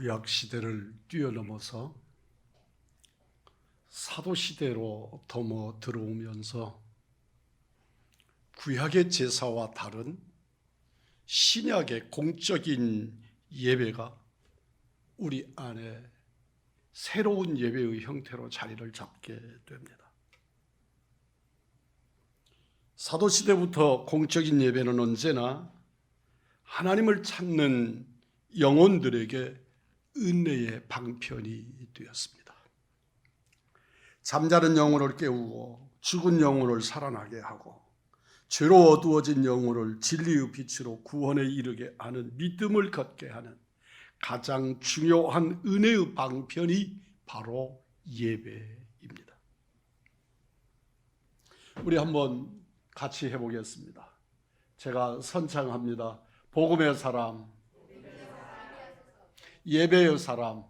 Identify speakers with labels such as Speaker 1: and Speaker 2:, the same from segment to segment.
Speaker 1: 구약 시대를 뛰어넘어서 사도 시대로 들어오면서 구약의 제사와 다른 신약의 공적인 예배가 우리 안에 새로운 예배의 형태로 자리를 잡게 됩니다. 사도 시대부터 공적인 예배는 언제나 하나님을 찾는 영혼들에게 은혜의 방편이 되었습니다. 잠자는 영혼을 깨우고 죽은 영혼을 살아나게 하고 죄로 어두워진 영혼을 진리의 빛으로 구원에 이르게 하는 믿음을 갖게 하는 가장 중요한 은혜의 방편이 바로 예배입니다. 우리 한번 같이 해보겠습니다. 제가 선창합니다. 복음의 사람, 예배의 사람,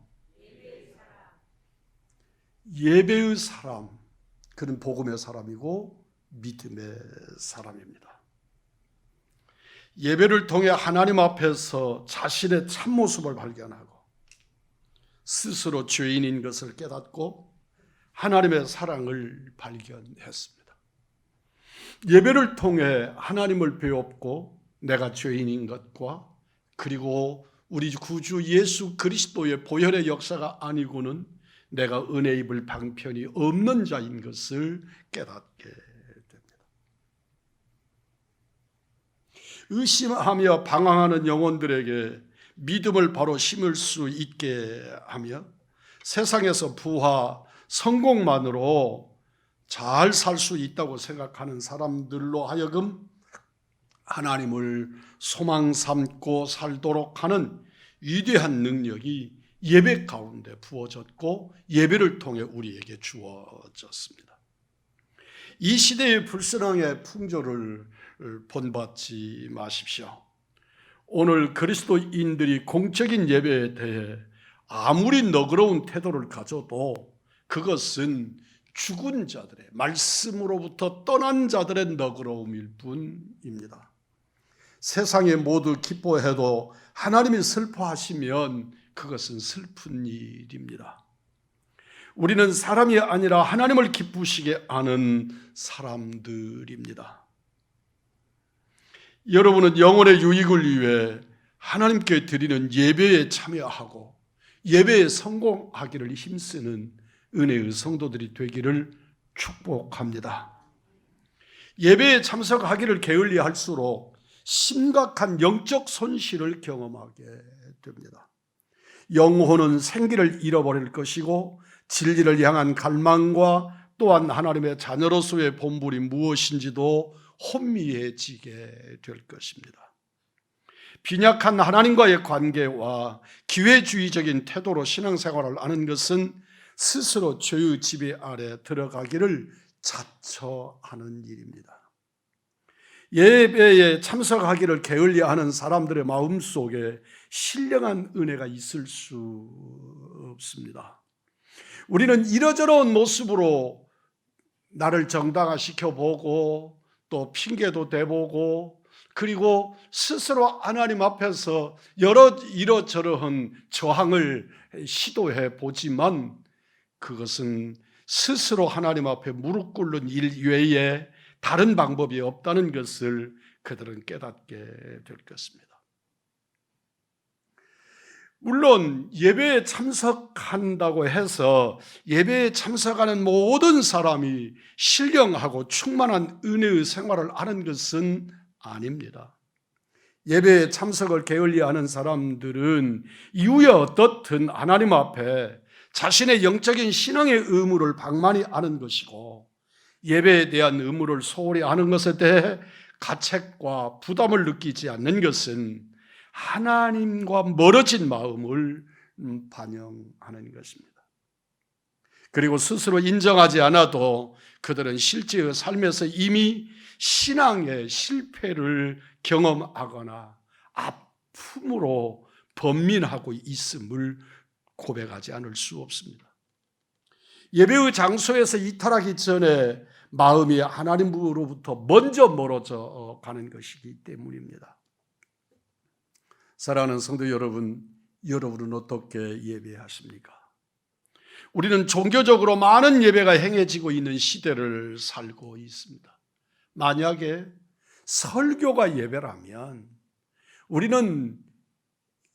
Speaker 1: 예배의 사람, 그는 복음의 사람이고 믿음의 사람입니다. 예배를 통해 하나님 앞에서 자신의 참모습을 발견하고 스스로 죄인인 것을 깨닫고 하나님의 사랑을 발견했습니다. 예배를 통해 하나님을 배웠고 내가 죄인인 것과 그리고 우리 구주 예수 그리스도의 보혈의 역사가 아니고는 내가 은혜 입을 방편이 없는 자인 것을 깨닫게 됩니다. 의심하며 방황하는 영혼들에게 믿음을 바로 심을 수 있게 하며 세상에서 부와 성공만으로 잘 살 수 있다고 생각하는 사람들로 하여금 하나님을 소망 삼고 살도록 하는 위대한 능력이 예배 가운데 부어졌고 예배를 통해 우리에게 주어졌습니다. 이 시대의 불신앙의 풍조를 본받지 마십시오. 오늘 그리스도인들이 공적인 예배에 대해 아무리 너그러운 태도를 가져도 그것은 죽은 자들의, 말씀으로부터 떠난 자들의 너그러움일 뿐입니다. 세상에 모두 기뻐해도 하나님이 슬퍼하시면 그것은 슬픈 일입니다. 우리는 사람이 아니라 하나님을 기쁘시게 하는 사람들입니다. 여러분은 영혼의 유익을 위해 하나님께 드리는 예배에 참여하고 예배에 성공하기를 힘쓰는 은혜의 성도들이 되기를 축복합니다. 예배에 참석하기를 게을리할수록 심각한 영적 손실을 경험하게 됩니다. 영혼은 생기를 잃어버릴 것이고 진리를 향한 갈망과 또한 하나님의 자녀로서의 본분이 무엇인지도 혼미해지게 될 것입니다. 빈약한 하나님과의 관계와 기회주의적인 태도로 신앙생활을 하는 것은 스스로 죄의 지배 아래 들어가기를 자처하는 일입니다. 예배에 참석하기를 게을리하는 사람들의 마음속에 신령한 은혜가 있을 수 없습니다. 우리는 이러저러한 모습으로 나를 정당화시켜보고 또 핑계도 대보고 그리고 스스로 하나님 앞에서 이러저러한 저항을 시도해 보지만 그것은 스스로 하나님 앞에 무릎 꿇는 일 외에 다른 방법이 없다는 것을 그들은 깨닫게 될 것입니다. 물론 예배에 참석한다고 해서 예배에 참석하는 모든 사람이 신령하고 충만한 은혜의 생활을 하는 것은 아닙니다. 예배에 참석을 게을리하는 사람들은 이후에 어떻든 하나님 앞에 자신의 영적인 신앙의 의무를 방만히 하는 것이고 예배에 대한 의무를 소홀히 하는 것에 대해 가책과 부담을 느끼지 않는 것은 하나님과 멀어진 마음을 반영하는 것입니다. 그리고 스스로 인정하지 않아도 그들은 실제의 삶에서 이미 신앙의 실패를 경험하거나 아픔으로 번민하고 있음을 고백하지 않을 수 없습니다. 예배의 장소에서 이탈하기 전에 마음이 하나님으로부터 먼저 멀어져 가는 것이기 때문입니다. 사랑하는 성도 여러분, 여러분은 어떻게 예배하십니까? 우리는 종교적으로 많은 예배가 행해지고 있는 시대를 살고 있습니다. 만약에 설교가 예배라면 우리는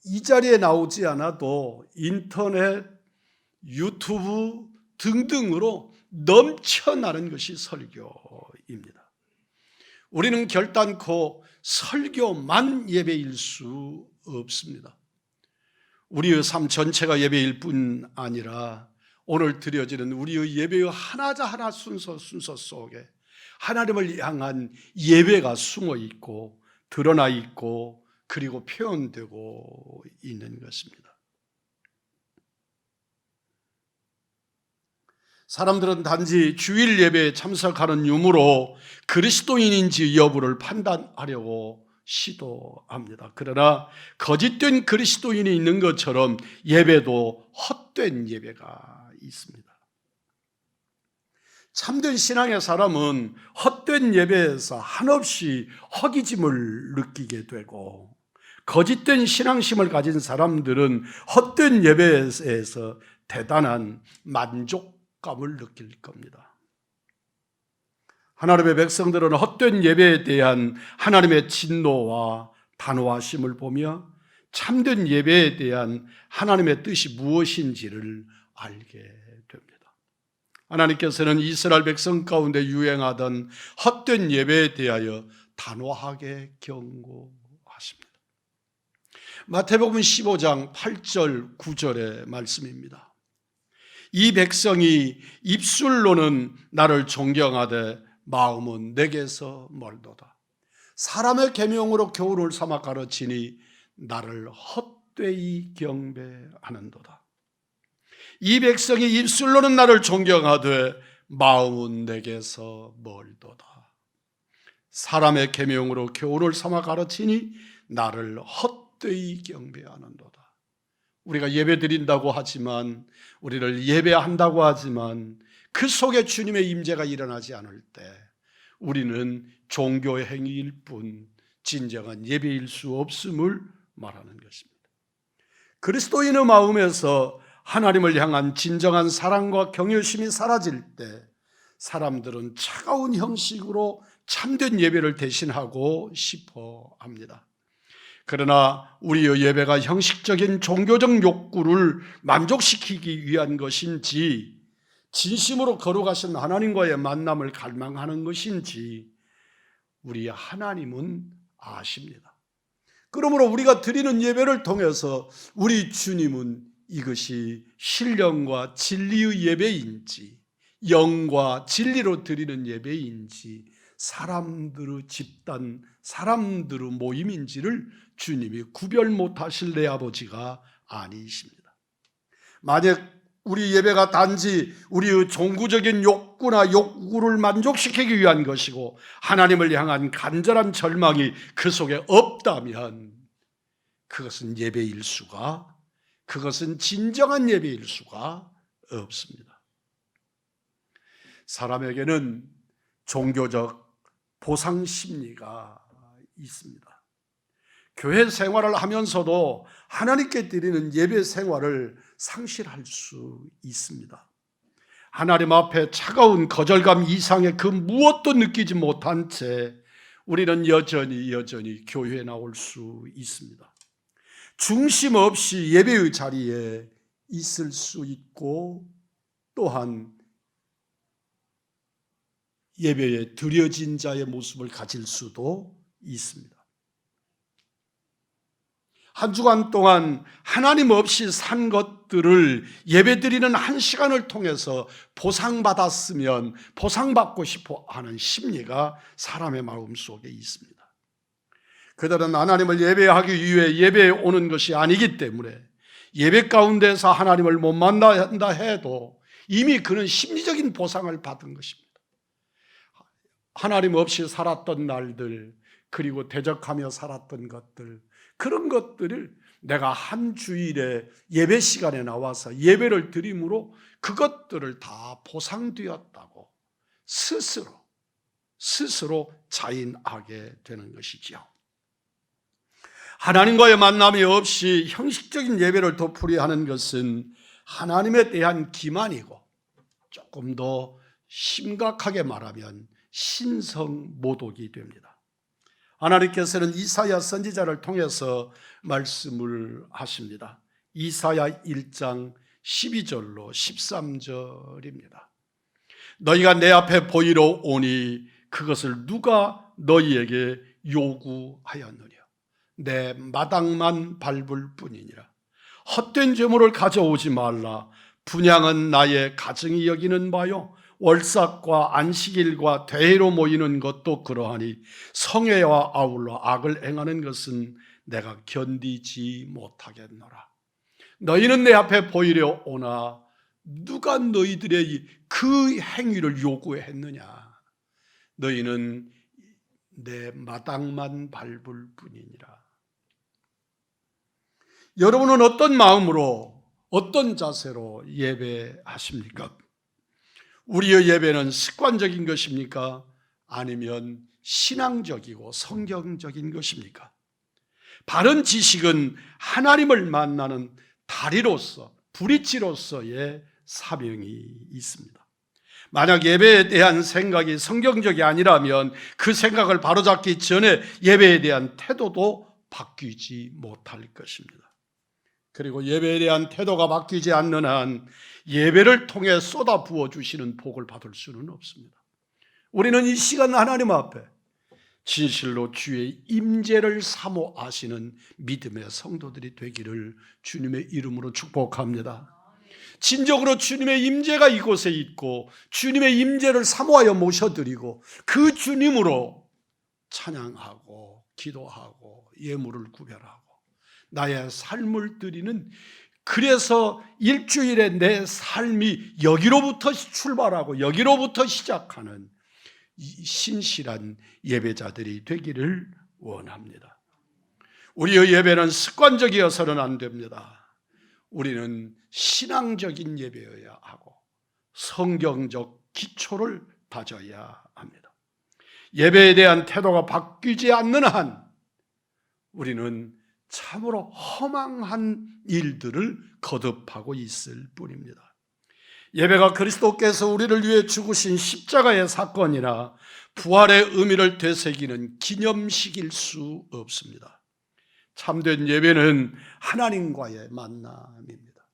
Speaker 1: 이 자리에 나오지 않아도 인터넷, 유튜브 등등으로 넘쳐나는 것이 설교입니다. 우리는 결단코 설교만 예배일 수 없습니다. 우리의 삶 전체가 예배일 뿐 아니라 오늘 드려지는 우리의 예배의 하나자 하나 순서 속에 하나님을 향한 예배가 숨어 있고 드러나 있고 그리고 표현되고 있는 것입니다. 사람들은 단지 주일 예배에 참석하는 유무로 그리스도인인지 여부를 판단하려고 시도합니다. 그러나 거짓된 그리스도인이 있는 것처럼 예배도 헛된 예배가 있습니다. 참된 신앙의 사람은 헛된 예배에서 한없이 허기짐을 느끼게 되고, 거짓된 신앙심을 가진 사람들은 헛된 예배에서 대단한 만족감을 느낄 겁니다. 하나님의 백성들은 헛된 예배에 대한 하나님의 진노와 단호하심을 보며 참된 예배에 대한 하나님의 뜻이 무엇인지를 알게 됩니다. 하나님께서는 이스라엘 백성 가운데 유행하던 헛된 예배에 대하여 단호하게 경고하십니다. 마태복음 15장 8절 9절의 말씀입니다. 이 백성이 입술로는 나를 존경하되 마음은 내게서 멀도다. 사람의 계명으로 교훈을 삼아 가르치니 나를 헛되이 경배하는도다. 이 백성이 입술로는 나를 존경하되 마음은 내게서 멀도다. 사람의 계명으로 교훈을 삼아 가르치니 나를 헛되이 경배하는도다. 우리가 예배 드린다고 하지만, 우리를 예배한다고 하지만 그 속에 주님의 임재가 일어나지 않을 때 우리는 종교 행위일 뿐 진정한 예배일 수 없음을 말하는 것입니다. 그리스도인의 마음에서 하나님을 향한 진정한 사랑과 경외심이 사라질 때 사람들은 차가운 형식으로 참된 예배를 대신하고 싶어 합니다. 그러나 우리의 예배가 형식적인 종교적 욕구를 만족시키기 위한 것인지, 진심으로 거룩하신 하나님과의 만남을 갈망하는 것인지 우리 하나님은 아십니다. 그러므로 우리가 드리는 예배를 통해서 우리 주님은 이것이 신령과 진리의 예배인지, 영과 진리로 드리는 예배인지, 사람들의 집단, 사람들의 모임인지를 주님이 구별 못하실 내 아버지가 아니십니다. 만약 우리 예배가 단지 우리의 종구적인 욕구나 욕구를 만족시키기 위한 것이고 하나님을 향한 간절한 절망이 그 속에 없다면 그것은 예배일 수가, 그것은 진정한 예배일 수가 없습니다. 사람에게는 종교적 보상 심리가 있습니다. 교회 생활을 하면서도 하나님께 드리는 예배 생활을 상실할 수 있습니다. 하나님 앞에 차가운 거절감 이상의 그 무엇도 느끼지 못한 채 우리는 여전히 교회에 나올 수 있습니다. 중심 없이 예배의 자리에 있을 수 있고, 또한 예배에 드려진 자의 모습을 가질 수도 있습니다. 한 주간 동안 하나님 없이 산 것들을 예배드리는 한 시간을 통해서 보상받았으면 보상받고 싶어 하는 심리가 사람의 마음속에 있습니다. 그들은 하나님을 예배하기 위해 예배에 오는 것이 아니기 때문에 예배 가운데서 하나님을 못 만난다 해도 이미 그는 심리적인 보상을 받은 것입니다. 하나님 없이 살았던 날들, 그리고 대적하며 살았던 것들, 그런 것들을 내가 한 주일에 예배 시간에 나와서 예배를 드림으로 그것들을 다 보상되었다고 스스로 자인하게 되는 것이죠. 하나님과의 만남이 없이 형식적인 예배를 되풀이하는 것은 하나님에 대한 기만이고, 조금 더 심각하게 말하면 신성모독이 됩니다. 하나님께서는 이사야 선지자를 통해서 말씀을 하십니다. 이사야 1장 12절로 13절입니다. 너희가 내 앞에 보이러 오니 그것을 누가 너희에게 요구하였느냐? 내 마당만 밟을 뿐이니라. 헛된 재물을 가져오지 말라. 분향은 나의 가증이 여기는 바요, 월삭과 안식일과 대회로 모이는 것도 그러하니 성회와 아울러 악을 행하는 것은 내가 견디지 못하겠노라. 너희는 내 앞에 보이려 오나 누가 너희들의 그 행위를 요구했느냐? 너희는 내 마당만 밟을 뿐이니라. 여러분은 어떤 마음으로, 어떤 자세로 예배하십니까? 우리의 예배는 습관적인 것입니까? 아니면 신앙적이고 성경적인 것입니까? 바른 지식은 하나님을 만나는 다리로서, 브릿지로서의 사명이 있습니다. 만약 예배에 대한 생각이 성경적이 아니라면 그 생각을 바로잡기 전에 예배에 대한 태도도 바뀌지 못할 것입니다. 그리고 예배에 대한 태도가 바뀌지 않는 한 예배를 통해 쏟아 부어 주시는 복을 받을 수는 없습니다. 우리는 이 시간 하나님 앞에 진실로 주의 임재를 사모하시는 믿음의 성도들이 되기를 주님의 이름으로 축복합니다. 진정으로 주님의 임재가 이곳에 있고 주님의 임재를 사모하여 모셔드리고 그 주님으로 찬양하고 기도하고 예물을 구별하고 나의 삶을 드리는, 그래서 일주일에 내 삶이 여기로부터 출발하고 여기로부터 시작하는 신실한 예배자들이 되기를 원합니다. 우리의 예배는 습관적이어서는 안 됩니다. 우리는 신앙적인 예배여야 하고 성경적 기초를 다져야 합니다. 예배에 대한 태도가 바뀌지 않는 한 우리는 참으로 허망한 일들을 거듭하고 있을 뿐입니다. 예배가 그리스도께서 우리를 위해 죽으신 십자가의 사건이나 부활의 의미를 되새기는 기념식일 수 없습니다. 참된 예배는 하나님과의 만남입니다.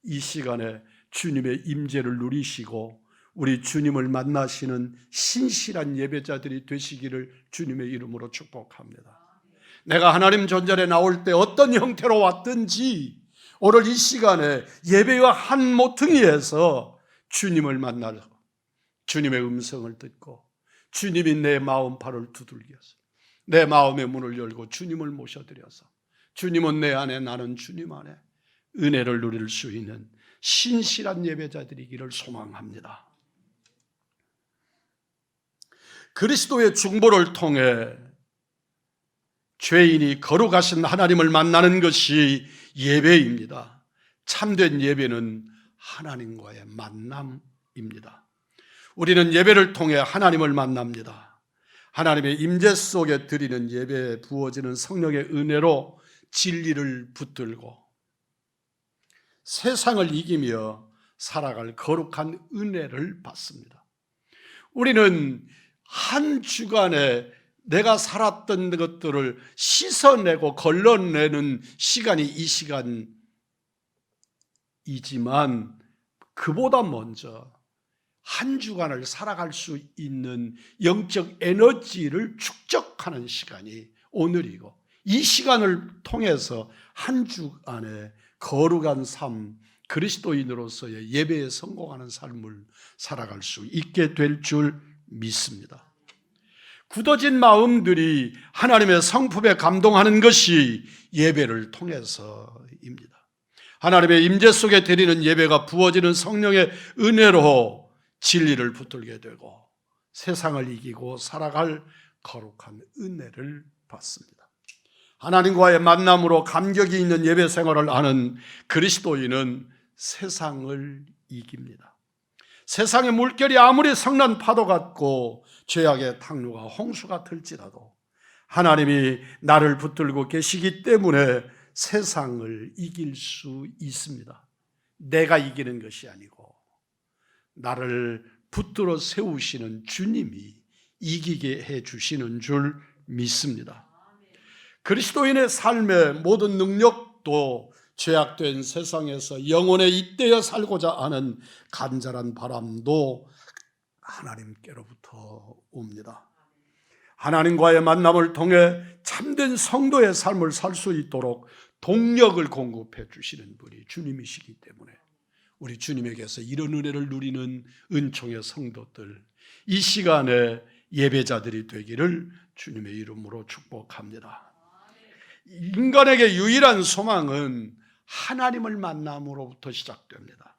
Speaker 1: 이 시간에 주님의 임재를 누리시고 우리 주님을 만나시는 신실한 예배자들이 되시기를 주님의 이름으로 축복합니다. 내가 하나님 전전에 나올 때 어떤 형태로 왔든지 오늘 이 시간에 예배와 한 모퉁이에서 주님을 만나서 주님의 음성을 듣고 주님이 내 마음판을 두들겨서 내 마음의 문을 열고 주님을 모셔드려서 주님은 내 안에 나는 주님 안에 은혜를 누릴 수 있는 신실한 예배자들이기를 소망합니다. 그리스도의 중보를 통해 죄인이 거룩하신 하나님을 만나는 것이 예배입니다. 참된 예배는 하나님과의 만남입니다. 우리는 예배를 통해 하나님을 만납니다. 하나님의 임재 속에 드리는 예배에 부어지는 성령의 은혜로 진리를 붙들고 세상을 이기며 살아갈 거룩한 은혜를 받습니다. 우리는 한 주간에 내가 살았던 것들을 씻어내고 걸러내는 시간이 이 시간이지만 그보다 먼저 한 주간을 살아갈 수 있는 영적 에너지를 축적하는 시간이 오늘이고 이 시간을 통해서 한 주간의 거룩한 삶, 그리스도인으로서의 예배에 성공하는 삶을 살아갈 수 있게 될 줄 믿습니다. 굳어진 마음들이 하나님의 성품에 감동하는 것이 예배를 통해서입니다. 하나님의 임재 속에 드리는 예배가 부어지는 성령의 은혜로 진리를 붙들게 되고 세상을 이기고 살아갈 거룩한 은혜를 받습니다. 하나님과의 만남으로 감격이 있는 예배 생활을 하는 그리스도인은 세상을 이깁니다. 세상의 물결이 아무리 성난 파도 같고 죄악의 탕류가 홍수 같을지라도 하나님이 나를 붙들고 계시기 때문에 세상을 이길 수 있습니다. 내가 이기는 것이 아니고 나를 붙들어 세우시는 주님이 이기게 해 주시는 줄 믿습니다. 그리스도인의 삶의 모든 능력도 죄악된 세상에서 영원에 잇대어 살고자 하는 간절한 바람도 하나님께로부터 옵니다. 하나님과의 만남을 통해 참된 성도의 삶을 살 수 있도록 동력을 공급해 주시는 분이 주님이시기 때문에 우리 주님에게서 이런 은혜를 누리는 은총의 성도들, 이 시간에 예배자들이 되기를 주님의 이름으로 축복합니다. 인간에게 유일한 소망은 하나님을 만남으로부터 시작됩니다.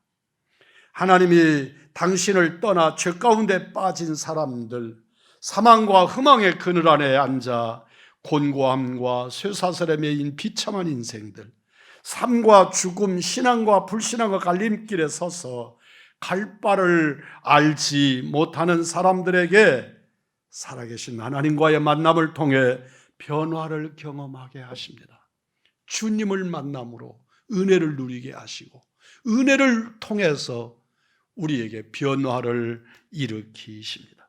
Speaker 1: 하나님이 당신을 떠나 죄 가운데 빠진 사람들, 사망과 흠망의 그늘 안에 앉아 곤고함과 쇠사슬에 매인 비참한 인생들, 삶과 죽음, 신앙과 불신앙의 갈림길에 서서 갈 바를 알지 못하는 사람들에게 살아계신 하나님과의 만남을 통해 변화를 경험하게 하십니다. 주님을 만남으로 은혜를 누리게 하시고 은혜를 통해서 우리에게 변화를 일으키십니다.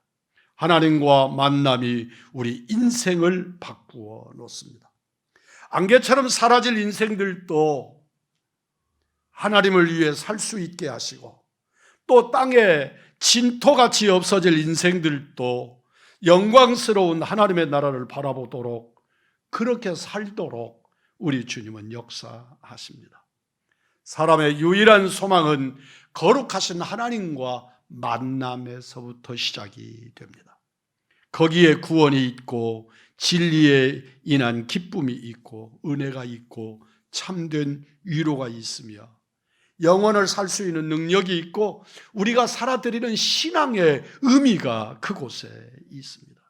Speaker 1: 하나님과 만남이 우리 인생을 바꾸어 놓습니다. 안개처럼 사라질 인생들도 하나님을 위해 살 수 있게 하시고 또 땅에 진토같이 없어질 인생들도 영광스러운 하나님의 나라를 바라보도록 그렇게 살도록 우리 주님은 역사하십니다. 사람의 유일한 소망은 거룩하신 하나님과 만남에서부터 시작이 됩니다. 거기에 구원이 있고 진리에 인한 기쁨이 있고 은혜가 있고 참된 위로가 있으며 영혼을 살 수 있는 능력이 있고 우리가 살아드리는 신앙의 의미가 그곳에 있습니다.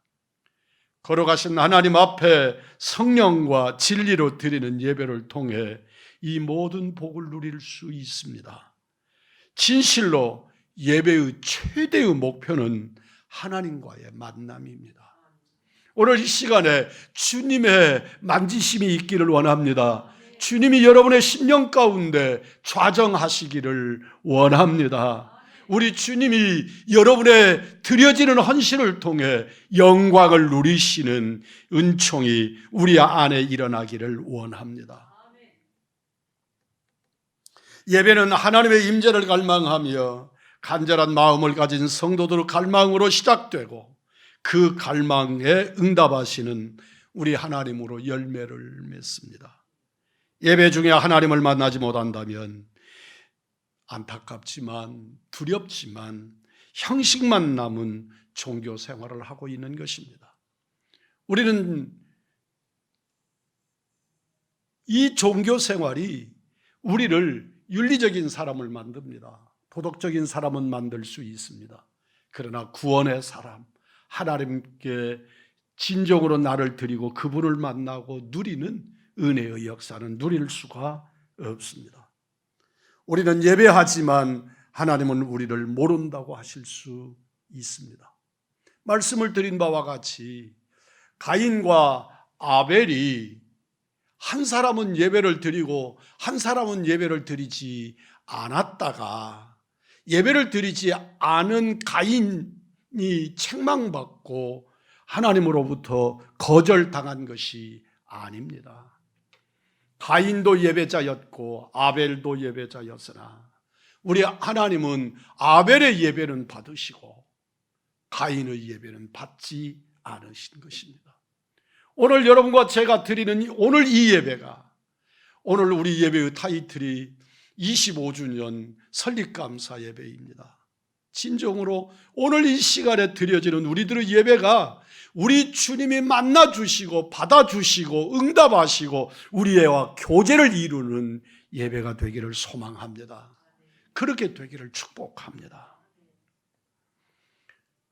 Speaker 1: 걸어가신 하나님 앞에 성령과 진리로 드리는 예배를 통해 이 모든 복을 누릴 수 있습니다. 진실로 예배의 최대의 목표는 하나님과의 만남입니다. 오늘 이 시간에 주님의 만지심이 있기를 원합니다. 주님이 여러분의 심령 가운데 좌정하시기를 원합니다. 우리 주님이 여러분의 드려지는 헌신을 통해 영광을 누리시는 은총이 우리 안에 일어나기를 원합니다. 예배는 하나님의 임재를 갈망하며 간절한 마음을 가진 성도들의 갈망으로 시작되고 그 갈망에 응답하시는 우리 하나님으로 열매를 맺습니다. 예배 중에 하나님을 만나지 못한다면 안타깝지만 두렵지만 형식만 남은 종교 생활을 하고 있는 것입니다. 우리는 이 종교 생활이 우리를 윤리적인 사람을 만듭니다. 도덕적인 사람은 만들 수 있습니다. 그러나 구원의 사람, 하나님께 진정으로 나를 드리고 그분을 만나고 누리는 은혜의 역사는 누릴 수가 없습니다. 우리는 예배하지만 하나님은 우리를 모른다고 하실 수 있습니다. 말씀을 드린 바와 같이 가인과 아벨이 한 사람은 예배를 드리고 한 사람은 예배를 드리지 않았다가 예배를 드리지 않은 가인이 책망받고 하나님으로부터 거절당한 것이 아닙니다. 가인도 예배자였고 아벨도 예배자였으나 우리 하나님은 아벨의 예배는 받으시고 가인의 예배는 받지 않으신 것입니다. 오늘 여러분과 제가 드리는 오늘 이 예배가 오늘 우리 예배의 타이틀이 25주년 설립감사 예배입니다. 진정으로 오늘 이 시간에 드려지는 우리들의 예배가 우리 주님이 만나주시고 받아주시고 응답하시고 우리와 교제를 이루는 예배가 되기를 소망합니다. 그렇게 되기를 축복합니다.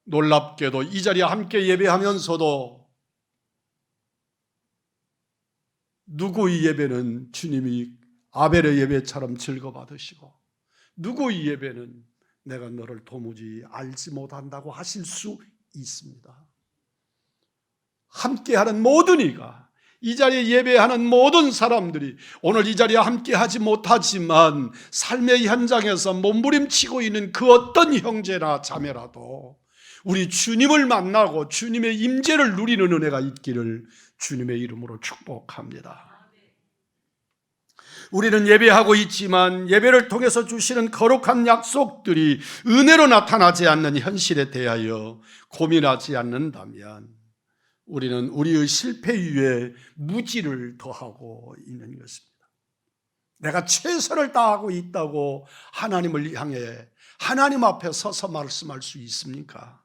Speaker 1: 놀랍게도 이 자리에 함께 예배하면서도 누구의 예배는 주님이 아벨의 예배처럼 즐거워받으시고 누구의 예배는 내가 너를 도무지 알지 못한다고 하실 수 있습니다. 함께하는 모든 이가, 이 자리에 예배하는 모든 사람들이 오늘 이 자리에 함께하지 못하지만 삶의 현장에서 몸부림치고 있는 그 어떤 형제나 자매라도 우리 주님을 만나고 주님의 임재를 누리는 은혜가 있기를 주님의 이름으로 축복합니다. 우리는 예배하고 있지만 예배를 통해서 주시는 거룩한 약속들이 은혜로 나타나지 않는 현실에 대하여 고민하지 않는다면 우리는 우리의 실패 위에 무지를 더하고 있는 것입니다. 내가 최선을 다하고 있다고 하나님을 향해 하나님 앞에 서서 말씀할 수 있습니까?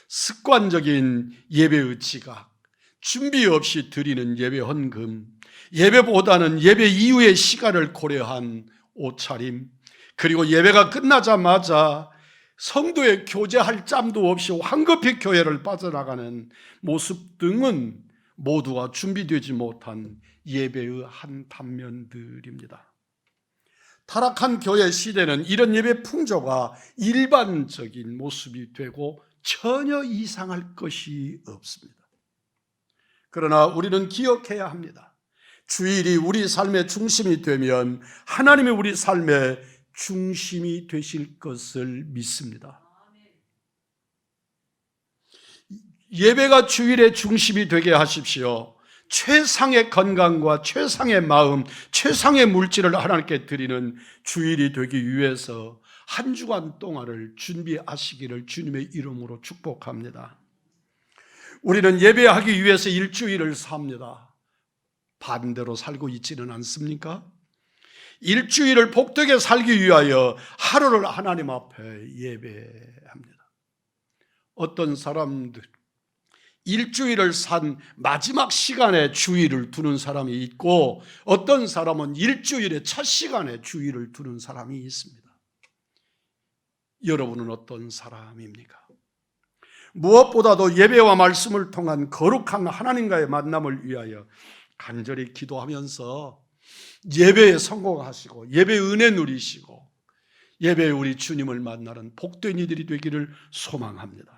Speaker 1: 습관적인 예배의 지각, 준비 없이 드리는 예배 헌금, 예배보다는 예배 이후의 시간을 고려한 옷차림, 그리고 예배가 끝나자마자 성도의 교제할 짬도 없이 황급히 교회를 빠져나가는 모습 등은 모두가 준비되지 못한 예배의 한 단면들입니다. 타락한 교회 시대는 이런 예배 풍조가 일반적인 모습이 되고 전혀 이상할 것이 없습니다. 그러나 우리는 기억해야 합니다. 주일이 우리 삶의 중심이 되면 하나님이 우리 삶의 중심이 되실 것을 믿습니다. 예배가 주일의 중심이 되게 하십시오. 최상의 건강과 최상의 마음, 최상의 물질을 하나님께 드리는 주일이 되기 위해서 한 주간 동안을 준비하시기를 주님의 이름으로 축복합니다. 우리는 예배하기 위해서 일주일을 삽니다. 반대로 살고 있지는 않습니까? 일주일을 복되게 살기 위하여 하루를 하나님 앞에 예배합니다. 어떤 사람들 일주일을 산 마지막 시간에 주일을 두는 사람이 있고 어떤 사람은 일주일의 첫 시간에 주일을 두는 사람이 있습니다. 여러분은 어떤 사람입니까? 무엇보다도 예배와 말씀을 통한 거룩한 하나님과의 만남을 위하여 간절히 기도하면서 예배에 성공하시고 예배의 은혜 누리시고 예배에 우리 주님을 만나는 복된 이들이 되기를 소망합니다.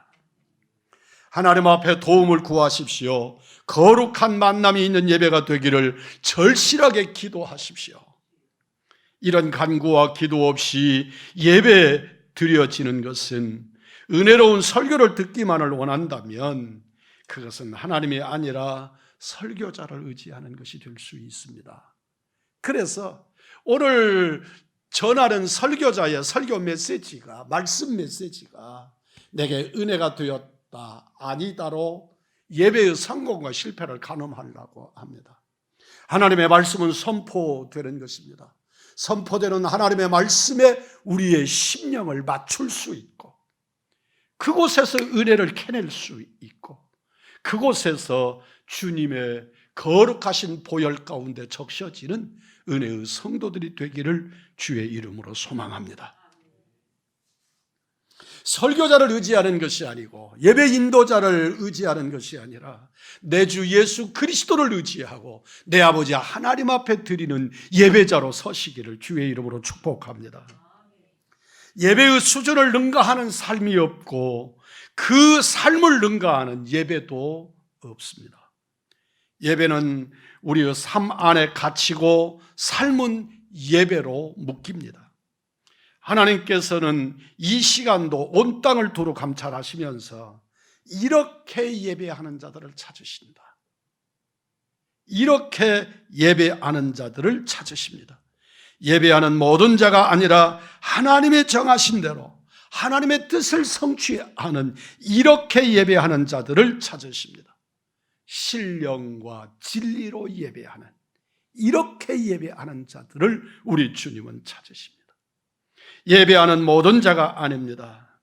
Speaker 1: 하나님 앞에 도움을 구하십시오. 거룩한 만남이 있는 예배가 되기를 절실하게 기도하십시오. 이런 간구와 기도 없이 예배 드려지는 것은 은혜로운 설교를 듣기만을 원한다면 그것은 하나님이 아니라 설교자를 의지하는 것이 될 수 있습니다. 그래서 오늘 전하는 설교자의 설교 메시지가, 말씀 메시지가 내게 은혜가 되었다, 아니다로 예배의 성공과 실패를 가늠하려고 합니다. 하나님의 말씀은 선포되는 것입니다. 선포되는 하나님의 말씀에 우리의 심령을 맞출 수 있고 그곳에서 은혜를 캐낼 수 있고 그곳에서 주님의 거룩하신 보혈 가운데 적셔지는 은혜의 성도들이 되기를 주의 이름으로 소망합니다. 설교자를 의지하는 것이 아니고 예배 인도자를 의지하는 것이 아니라 내 주 예수 그리스도를 의지하고 내 아버지 하나님 앞에 드리는 예배자로 서시기를 주의 이름으로 축복합니다. 예배의 수준을 능가하는 삶이 없고 그 삶을 능가하는 예배도 없습니다. 예배는 우리의 삶 안에 갇히고 삶은 예배로 묶입니다. 하나님께서는 이 시간도 온 땅을 두루 감찰하시면서 이렇게 예배하는 자들을 찾으신다. 이렇게 예배하는 자들을 찾으십니다. 예배하는 모든 자가 아니라 하나님의 정하신 대로 하나님의 뜻을 성취하는 이렇게 예배하는 자들을 찾으십니다. 신령과 진리로 예배하는 이렇게 예배하는 자들을 우리 주님은 찾으십니다. 예배하는 모든 자가 아닙니다.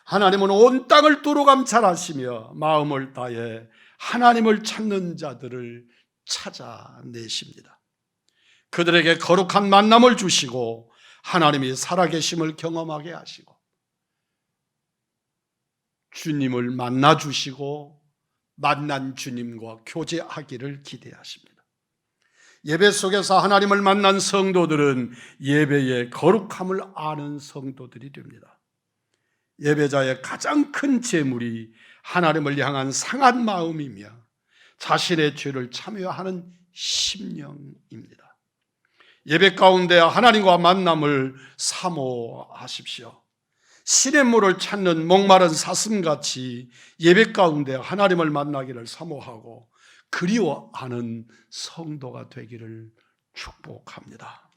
Speaker 1: 하나님은 온 땅을 두루 감찰하시며 마음을 다해 하나님을 찾는 자들을 찾아내십니다. 그들에게 거룩한 만남을 주시고 하나님이 살아계심을 경험하게 하시고 주님을 만나 주시고 만난 주님과 교제하기를 기대하십니다. 예배 속에서 하나님을 만난 성도들은 예배의 거룩함을 아는 성도들이 됩니다. 예배자의 가장 큰 재물이 하나님을 향한 상한 마음이며 자신의 죄를 참여하는 심령입니다. 예배 가운데 하나님과 만남을 사모하십시오. 시냇물을 찾는 목마른 사슴같이 예배 가운데 하나님을 만나기를 사모하고 그리워하는 성도가 되기를 축복합니다.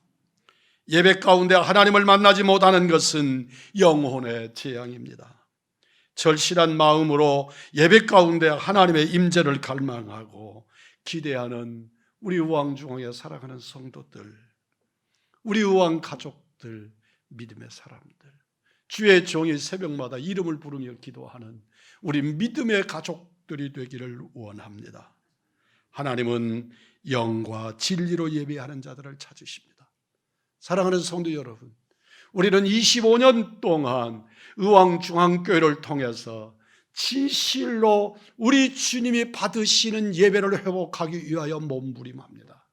Speaker 1: 예배 가운데 하나님을 만나지 못하는 것은 영혼의 재앙입니다. 절실한 마음으로 예배 가운데 하나님의 임재를 갈망하고 기대하는 우리 우왕중앙에 살아가는 성도들, 우리 우왕 가족들, 믿음의 사람들, 주의 종이 새벽마다 이름을 부르며 기도하는 우리 믿음의 가족들이 되기를 원합니다. 하나님은 영과 진리로 예배하는 자들을 찾으십니다. 사랑하는 성도 여러분, 우리는 25년 동안 의왕중앙교회를 통해서 진실로 우리 주님이 받으시는 예배를 회복하기 위하여 몸부림합니다.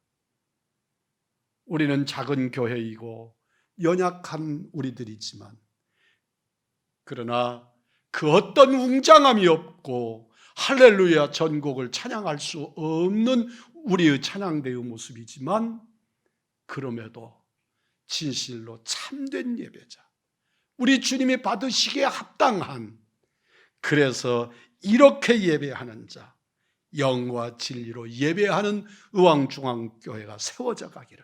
Speaker 1: 우리는 작은 교회이고 연약한 우리들이지만, 그러나 그 어떤 웅장함이 없고 할렐루야 전곡을 찬양할 수 없는 우리의 찬양대의 모습이지만, 그럼에도 진실로 참된 예배자, 우리 주님이 받으시기에 합당한, 그래서 이렇게 예배하는 자, 영과 진리로 예배하는 의왕중앙교회가 세워져 가기를,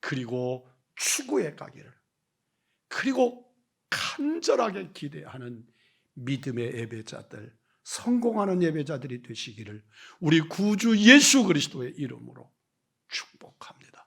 Speaker 1: 그리고 추구해 가기를, 그리고 간절하게 기대하는 믿음의 예배자들, 성공하는 예배자들이 되시기를 우리 구주 예수 그리스도의 이름으로 축복합니다.